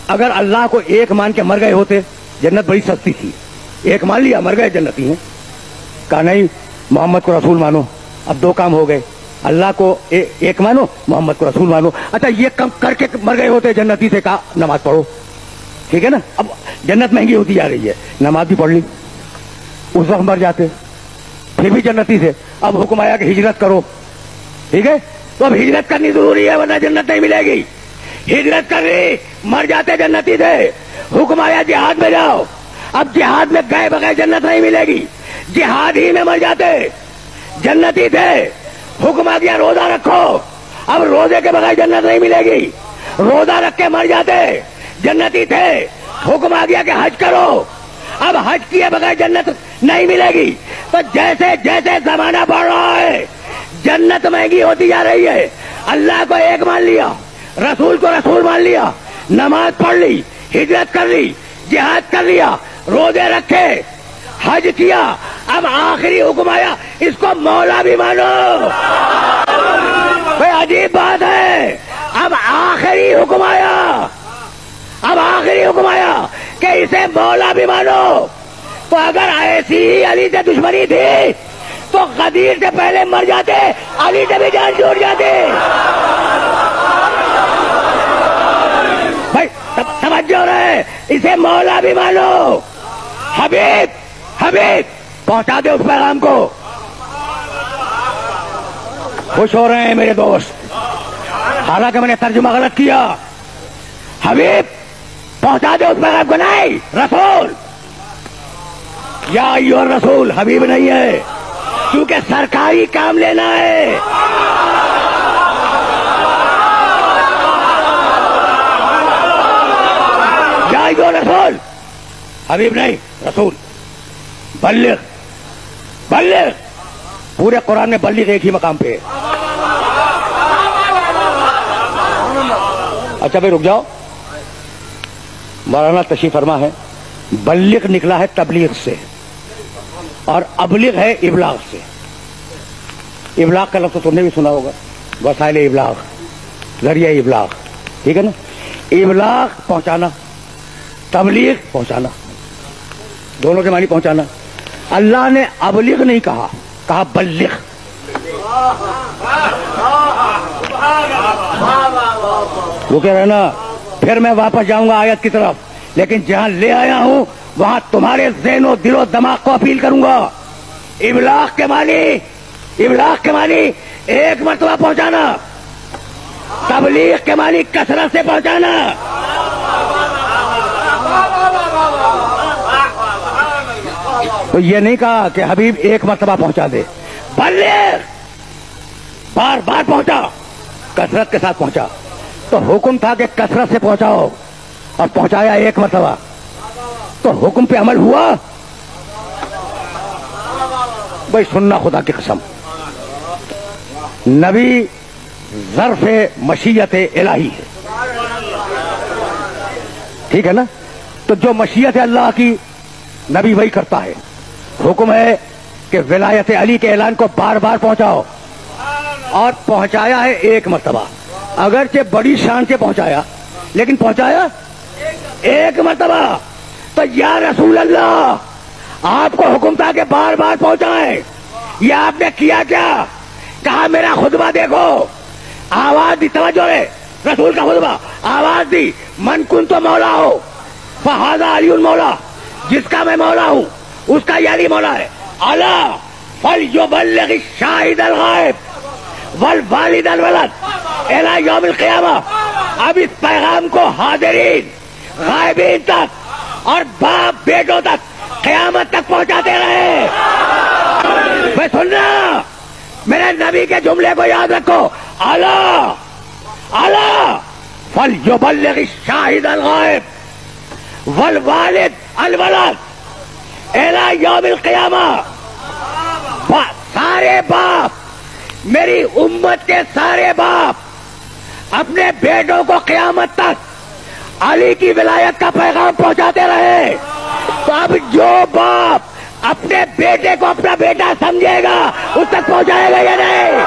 اگر اللہ کو ایک مان کے مر گئے ہوتے جنت بڑی سستی تھی، ایک مان لیا مر گئے جنتی ہیں. کہا نہیں محمد کو رسول مانو. اب دو کام ہو گئے، اللہ کو ایک مانو، محمد کو رسول مانو. اچھا یہ کم کر کے مر گئے ہوتے جنتی سے، کہا نماز پڑھو. ٹھیک ہے نا، اب جنت مہنگی ہوتی جا رہی ہے، نماز بھی پڑھ لی، اس وقت مر جاتے پھر بھی جنتی سے. اب حکم آیا کہ ہجرت کرو. ٹھیک ہے، تو اب ہجرت کرنی ضروری ہے ورنہ جنت نہیں ملے گی. ہجرت کر لی، مر جاتے جنتی سے. حکم آیا جہاد میں جاؤ. اب جہاد میں گئے بغیر جنت نہیں ملے گی، جہاد ہی میں مر جاتے جنتی تھے. حکم آ گیا روزہ رکھو. اب روزے کے بغیر جنت نہیں ملے گی، روزہ رکھ کے مر جاتے جنتی تھے. حکم آ گیا کہ حج کرو. اب حج کیے بغیر جنت نہیں ملے گی. تو جیسے جیسے زمانہ بڑھ رہا ہے جنت مہنگی ہوتی جا رہی ہے. اللہ کو ایک مان لیا، رسول کو رسول مان لیا، نماز پڑھ لی، ہجرت کر لی، جہاد کر لیا، روزے رکھے، حج کیا. اب آخری حکم آیا اس کو مولا بھی مانو. بھائی عجیب بات ہے، اب آخری حکم آیا، اب آخری حکم آیا کہ اسے مولا بھی مانو. تو اگر ایسی ہی علی سے دشمنی تھی تو غدیر سے پہلے مر جاتے، علی سے بھی جان چھوٹ جاتے. بھائی توجہ رہے، اسے مولا بھی مانو. حبیب حبیب پہنچا دے اس پیغام کو. خوش ہو رہے ہیں میرے دوست، حالانکہ میں نے ترجمہ غلط کیا. حبیب پہنچا دے اس پیغام کو. نہیں، رسول، یا ایھا الرسول، حبیب نہیں ہے کیونکہ سرکاری کام لینا ہے. یا ایھا الرسول، حبیب نہیں، رسول. بلغ بلغ، پورے قرآن میں بلغ ایک ہی مقام پہ ہے. اچھا بھائی رک جاؤ، مولانا تشریف فرما ہے. بلغ نکلا ہے تبلیغ سے اور ابلغ ہے ابلاغ سے. ابلاغ کا لفظ تو تم نے بھی سنا ہوگا، وسائل ابلاغ، ذریعہ ابلاغ. ٹھیک ہے نا، ابلاغ پہنچانا، تبلیغ پہنچانا، دونوں کے معنی پہنچانا. اللہ نے ابلغ نہیں کہا، کہا بلغ. رکے رہنا، پھر میں واپس جاؤں گا آیت کی طرف، لیکن جہاں لے آیا ہوں وہاں تمہارے ذہن و دل و دماغ کو اپیل کروں گا. ابلاغ کے معنی ایک مرتبہ پہنچانا، تبلیغ کے معنی کثرت سے پہنچانا. تو یہ نہیں کہا کہ حبیب ایک مرتبہ پہنچا دے، بلغ بار بار پہنچا، کثرت کے ساتھ پہنچا. تو حکم تھا کہ کثرت سے پہنچاؤ اور پہنچایا ایک مرتبہ. تو حکم پہ عمل ہوا؟ بھائی سننا خدا کی قسم، نبی ظرف مشیت الہی ہے. ٹھیک ہے نا، تو جو مشیت اللہ کی نبی وہی کرتا ہے. حکم ہے کہ ولایت علی کے اعلان کو بار بار پہنچاؤ، اور پہنچایا ہے ایک مرتبہ. اگرچہ بڑی شان سے پہنچایا لیکن پہنچایا ایک مرتبہ. تو یا رسول اللہ، آپ کو حکم تھا کہ بار بار پہنچائیں، یہ آپ نے کیا کیا؟ کہا میرا خطبہ دیکھو، آواز دی، توجہ ہے، رسول کا خطبہ، آواز دی، من کنت مولا ہو فہذا علی مولا، جس کا میں مولا ہوں اس کا یہ علی مولا ہے. الا فلیبلغ الشاہد الغائب والوالد الولد الی یوم القیامہ. اب اس پیغام کو حاضرین غائبین تک اور باپ بیٹوں تک قیامت تک پہنچاتے رہے. میں سننا، میرے نبی کے جملے کو یاد رکھو. الا الا فلیبلغ الشاہد الغائب والوالد الولد الی یوم القیامہ. سارے باپ، میری امت کے سارے باپ اپنے بیٹوں کو قیامت تک علی کی ولایت کا پیغام پہنچاتے رہے. تو اب جو باپ اپنے بیٹے کو اپنا بیٹا سمجھے گا اس تک پہنچائے گا یا نہیں؟